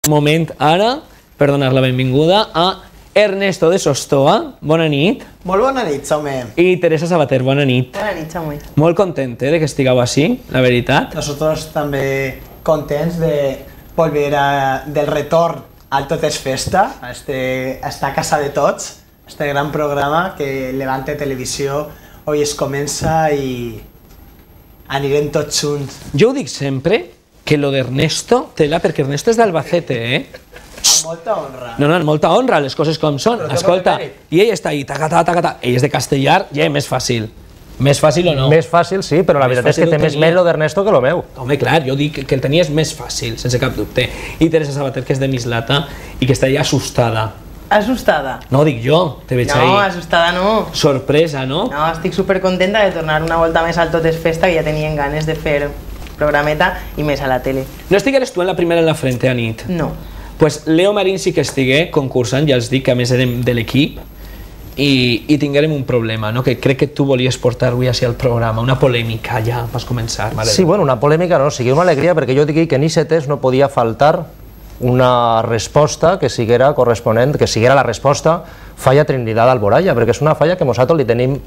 moment ara per donar la benvinguda a Ernesto de Sostoa, bona nit. Molt bona nit, Jaume. I Teresa Sabater, bona nit. Bona nit, Jaume. Molt content de que estigueu així, la veritat. Nosotros també contents de volver del retorn al Tot és Festa, a esta casa de tots, este gran programa que Levante Televisió avui es comença i anirem tots junts. Jo ho dic sempre, que lo d'Ernesto, tela, perquè Ernesto és d'Albacete, Amb molta honra. No, amb molta honra, les coses com són. Escolta, i ell està ahí, tacatà, tacatà. Ell és de Castellar, ja és més fàcil. Més fàcil o no? Més fàcil, sí, però la veritat és que té més mèrit d'Ernesto que lo meu. Home, clar, jo dic que el tenies més fàcil, sense cap dubte. I Teresa Sabater, que és de Mislata i que està ja assustada. Assustada? No, dic jo, te veig ahí. No, assustada no. Sorpresa, no? No, estic supercontenta de tornar una volta més al Tot és Festa, que ja tenien ganes de fer programeta i més a la tele. No estigueres tu en la primera en la frente, Anit? No. Pues Leo Marín sí que estigué concursant, ja els dic que a més érem de l'equip, i tinguérem un problema, no? Que crec que tu volies portar avui hacia el programa, una polèmica ja, vas començar. Sí, bueno, una polèmica no, sigui una alegria, perquè jo dic que en ICTs no podia faltar una resposta que siguera corresponent, que siguera la resposta Falla Trinidad Alboraya, perquè és una falla que nosaltres li tenim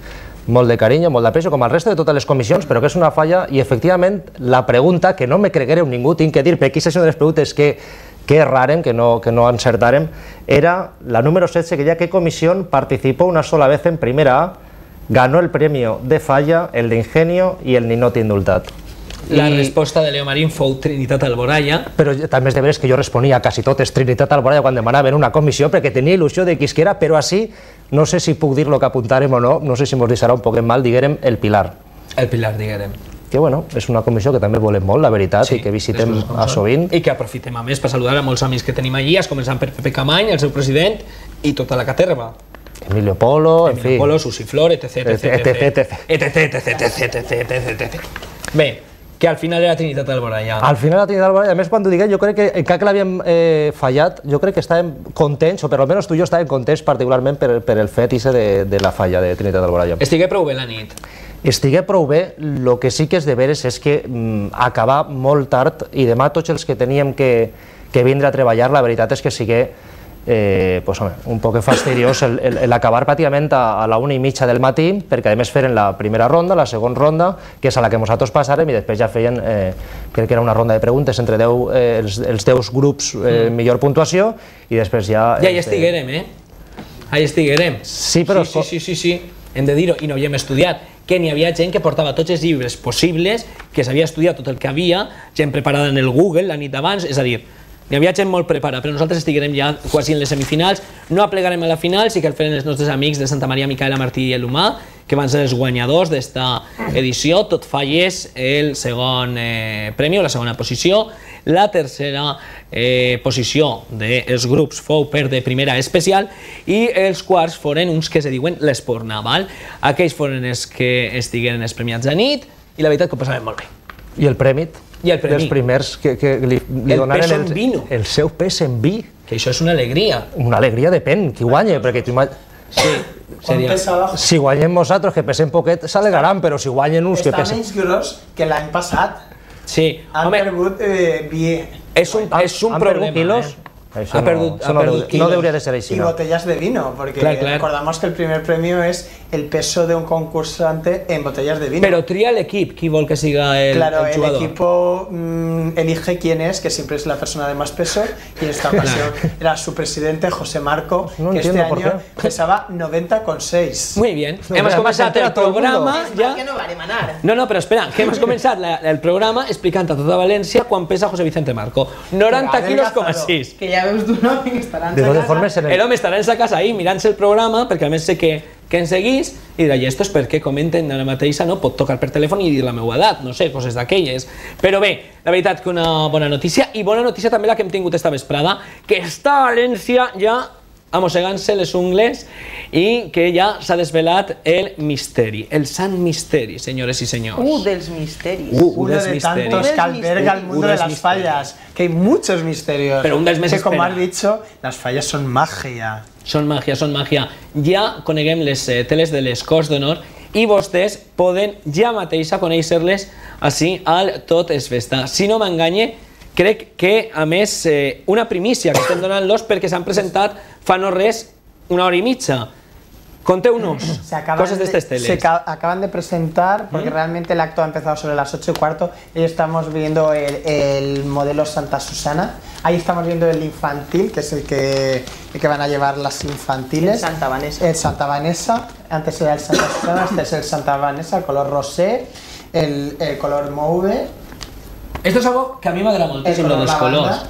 molt de carinyo, molt d'aprecio, com al resto de totes les comissions, però que és una falla, i efectivament la pregunta, que no me creguereu ningú, tinc que dir, perquè aquesta és una de les preguntes que erraren, que no encertarem, era la número 16, que ya qué comisión participó una sola vez en primera A, ganó el premio de Falla, el de Ingenio y el Ninot Indultat. La resposta de Leo Marín fou Trinitat Alboraya. Però també és de veres que jo responia quasi tot és Trinitat Alboraya quan demanaven una comissió, perquè tenia il·lusió de quisquera, però així, no sé si puc dir lo que apuntarem o no, no sé si mos deixarà un poc en mal, diguérem el Pilar. El Pilar, diguérem. Que bueno, és una comissió que també volem molt, la veritat, i que visitem a sovint. I que aprofitem a més per saludar a molts amics que tenim allí, començant per Pepe Camany, el seu president, i tota la caterva. Emilio Polo, en fi. Emilio Polo, Susi Flor, etc. Bé, que al final era Trinitat Alboraya. Al final era Trinitat Alboraya. A més, quan ho diguem, jo crec que encara que l'havíem fallat, jo crec que estàvem contents, o per almenys tu i jo estàvem contents particularment per el fet de la falla de Trinitat Alboraya. Estigué prou bé la nit. Estigué prou bé, el que sí que és de veres és que acabar molt tard, i demà tots els que teníem que vindre a treballar, la veritat és que sigué un poc fastidiós l'acabar pràcticament a la 1:30 del matí, perquè a més feren la primera ronda, la segona ronda, que és a la que nosaltres passàrem, i després ja feien, crec que era una ronda de preguntes entre els 10 grups millor puntuació, i després ja... Ja hi estiguérem, Hi estiguérem. Sí, però... Sí, hem de dir-ho, i no havíem estudiat, que n'hi havia gent que portava tots els llibres possibles, que s'havia estudiat tot el que havia, gent preparada en el Google la nit abans, és a dir, n'hi havia gent molt preparada, però nosaltres estiguérem ja quasi en les semifinals, no aplegarem a la final, sí que el feren els nostres amics de Santa Maria, Micaela Martí i l'Humà, que van ser els guanyadors d'esta edició, tot falles el segon premi, la segona posició, la tercera posició dels grups fou per de primera especial, i els quarts foren uns que se diuen l'esport naval, aquells foren els que estigueren els premiats a nit, i la veritat que ho passàvem molt bé. I el premi? I el premi. Dels primers que li donaren el seu pes en vi. Que això és una alegria. Una alegria depèn, qui guanya, perquè tu si guanyem nosaltres, que pesem poquet, s'alegraran, però si guanyen uns que pesen... Està menys gros que l'any passat. Sí. Han perdut vi. És un problema, Ha perdut kilos. No debería de ser així. Y botellas de vino, porque recordamos que el primer premio es el peso de un concursante en botellas de vino. Pero tria l'equip, qui vol que siga el jugador. Claro, el equipo elige quién es, que siempre es la persona de más peso, y en esta ocasión era su presidente, José Marco, que este año pesaba 90,6. Muy bien, hemos començat el programa... Que no varem anar. No, però espera, que hemos començat el programa explicant a tota València quan pesa José Vicente Marco. 90 quilos,6. Que ja veus tu nom que estarà en sa casa. L'home estarà en sa casa ahí mirant-se el programa, perquè a més sé que ens seguís, i dirà, i esto és perquè comenten ara mateixa, no pot tocar per telèfon i dir la meva edat, no sé, coses d'aquelles. Però bé, la veritat que una bona notícia, i bona notícia també la que hem tingut esta vesprada, que està a València ja amossegant-se les ungles, i que ja s'ha desvelat el misteri, el sant misteri, senyores i senyors. Dels misteris. Uno de tantos que alberga el mundo de las fallas, que hay muchos misterios. Pero un dels més que, como has dicho, las fallas son magia. Són màgia, són màgia. Ja coneguem les teles de les Cors d'Honor i vostès poden ja mateix conèixer-les així al Tot és Festa. Si no m'enganye, crec que, a més, una primícia que estem donant-los perquè s'han presentat fa no res una hora i mitja. Conteu-nos cosas de estas teles. Se acaban de presentar porque realmente el acto ha empezado sobre las 8:15 y estamos viendo el modelo Santa Susana. Ahí estamos viendo el infantil, que es el que van a llevar las infantiles. El Santa Vanessa. El Santa Vanessa. Antes era el Santa Susana, este es el Santa Vanessa, el color rosé, el color mauve. Esto es algo que a mi m'agrada moltíssim, lo dels colors.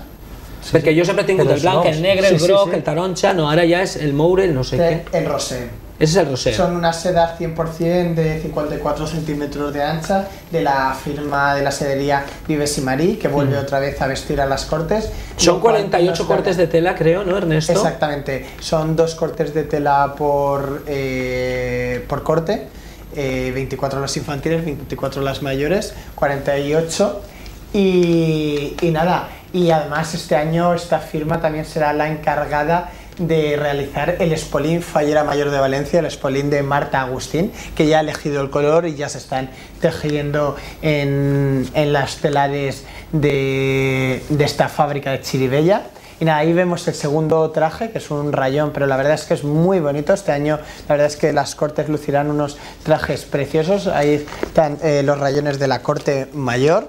Perquè jo sempre he tingut el blanc, el negre, el groc, el taronja, no, ara ja és el moure, el no sé què. El rosé. Ese es el rosé. Son unas sedas 100% de 54 centímetros de ancha de la firma de la sedería Vives y Marí, que vuelve otra vez a vestir a las cortes. Son 48 cortes de tela, creo, ¿no, Ernesto? Exactamente, son 2 cortes de tela por corte, 24 las infantiles, 24 las mayores, 48 y nada. Y además este año esta firma también será la encargada de realizar el espolín Fallera Mayor de Valencia, el espolín de Marta Agustín, que ya ha elegido el color y ya se están tejiendo en las telares de esta fábrica de Chirivella. Y nada, ahí vemos el segundo traje, que es un rayón, pero la verdad es que es muy bonito. Este año la verdad es que las cortes lucirán unos trajes preciosos. Ahí están los rayones de la corte mayor,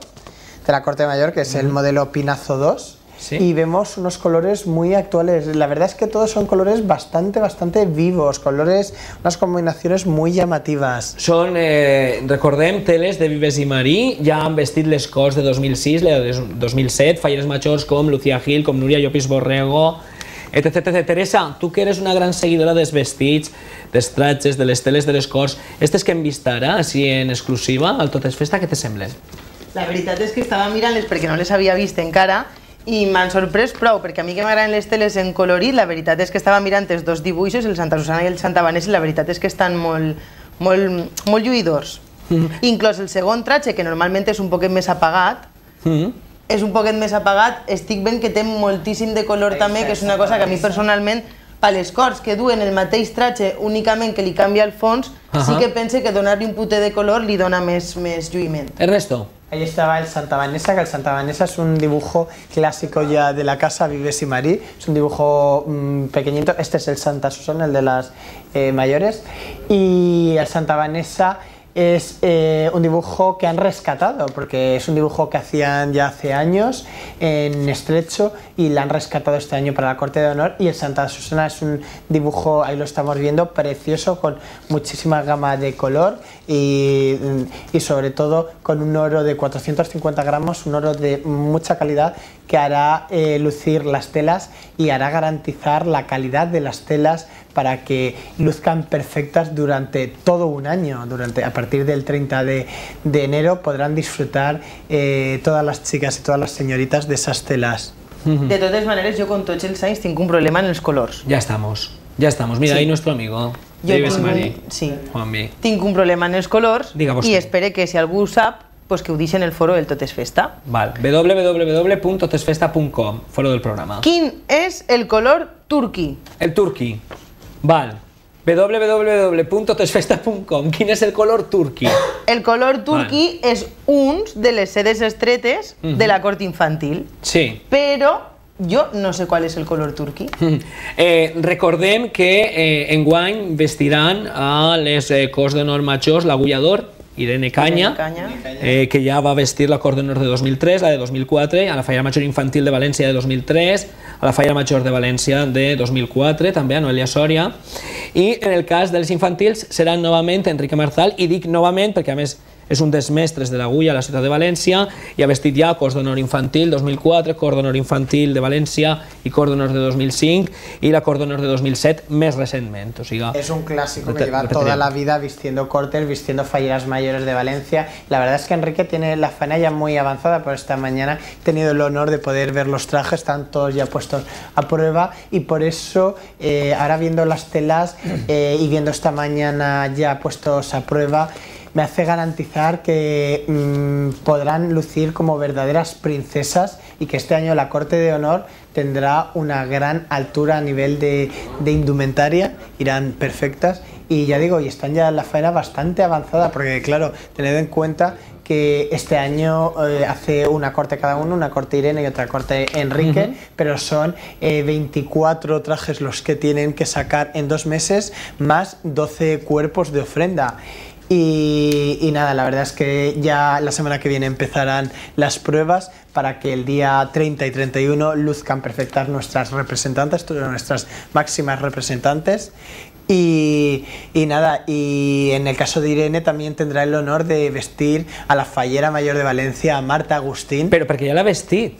que es el modelo Pinazo 2. Sí. Y vemos unos colores muy actuales. La verdad es que todos son colores bastante vivos, unas combinaciones muy llamativas. Són, recordem, teles de Vives i Marí, ja han vestit les cors de 2006, la de 2007, falleres majors com Lucía Gil, com Núria Llopis Borrego, etc. Teresa, tu que eres una gran seguidora dels vestits, dels tratges, de les teles de les cors, aquestes que hem vist ara, així en exclusiva, al Totes Festa, què te semblen? La veritat és que estava mirant-les perquè no les havia vist encara i m'han sorprès prou, perquè a mi que m'agraden les teles en colorit, la veritat és que estava mirant els dos dibuixos, el Santa Susana i el Santa Vanessa, i la veritat és que estan molt lluïdors. Inclòs el segon tratge, que normalment és un poquet més apagat, estic veient que té moltíssim de color també, que és una cosa que a mi personalment, per les cors que duen el mateix tratge, únicament que li canvia el fons, sí que pense que donar-li un putet de color li dona més lluïment. Ernesto. Ahí estaba el Santa Vanessa, que el Santa Vanessa es un dibujo clásico ya de la casa Vives y Marí, es un dibujo pequeñito. Este es el Santa Susana, el de las mayores, y el Santa Vanessa es un dibujo que han rescatado, porque es un dibujo que hacían ya hace años en estrecho y la han rescatado este año para la Corte de Honor. Y el Santa Susana es un dibujo, ahí lo estamos viendo, precioso, con muchísima gama de color y sobre todo con un oro de 450 gramos, un oro de mucha calidad que hará lucir las telas y hará garantizar la calidad de las telas para que luzcan perfectas durante todo un año. A partir del 30 de enero podrán disfrutar todas las chicas y todas las señoritas de esas telas. De totes maneres, jo con tots els anys tinc un problema en els colors. Ya estamos. Mira, ahí nuestro amigo. Vives i Marí. Sí. Juanvi. Tinc un problema en els colors i espero que si algú ho sap, pues que ho deixi en el foro del Totes Festa. Val, www.totesfesta.com, foro del programa. Quin és el color turqui? El turqui. Val. www.totesfesta.com. Quin és el color turqui? El color turqui és un de les sedes estretes de la cort infantil. Sí. Però jo no sé qual és el color turqui. Recordem que enguany vestiran a les Corts d'Honor Majors l'agullador Irene Caña, que ja va vestir la Cort d'Honor de 2003, la de 2004, a la Fallera Major Infantil de València de 2003, a la Fallera Major de València de 2004, també a Noelia Soria, i en el cas dels infantils seran novament Enrique Marzal, i dic novament perquè a més és un dels mestres de l'agulla a la ciutat de València i ha vestit ja Corts d'Honor Infantil 2004, Cort d'Honor Infantil de València i Cort d'Honor de 2005 y la Cort d'Honor de 2007 més recentment. O sigui, es un clásico que lleva toda la vida vistiendo cortes, vistiendo falleras mayores de Valencia. La verdad es que Enrique tiene la faena ya muy avanzada, por esta mañana he tenido el honor de poder ver los trajes, están todos ya puestos a prueba y por eso ahora viendo las telas y viendo esta mañana ya puestos a prueba, me hace garantizar que podrán lucir como verdaderas princesas y que este año la Corte de Honor tendrá una gran altura a nivel de indumentaria, irán perfectas y ya digo, y están ya en la faena bastante avanzada porque claro, tened en cuenta que este año hace una corte cada uno, una corte Irene y otra corte Enrique, pero son 24 trajes los que tienen que sacar en 2 meses, más 12 cuerpos de ofrenda. Y nada, la verdad es que ya la semana que viene empezarán las pruebas para que el día 30 y 31 luzcan perfectas nuestras representantes, nuestras máximas representantes. Y nada, y en el caso de Irene también tendrá el honor de vestir a la fallera mayor de Valencia, a Marta Agustín. Però perquè ja l'ha vestit.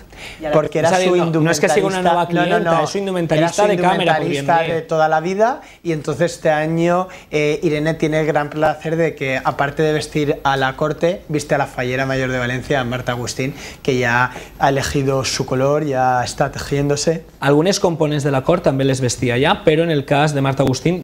Porque era su indumentarista. No es que siga una nueva clienta, es su indumentarista de cámara, por bien de toda la vida, y entonces este año Irene tiene el gran placer de que, aparte de vestir a la corte, viste a la fallera mayor de Valencia, Marta Agustín, que ya ha elegido su color, ya está tejiéndose. Algunes components de la cort també les vestia ja, però en el cas de Marta Agustín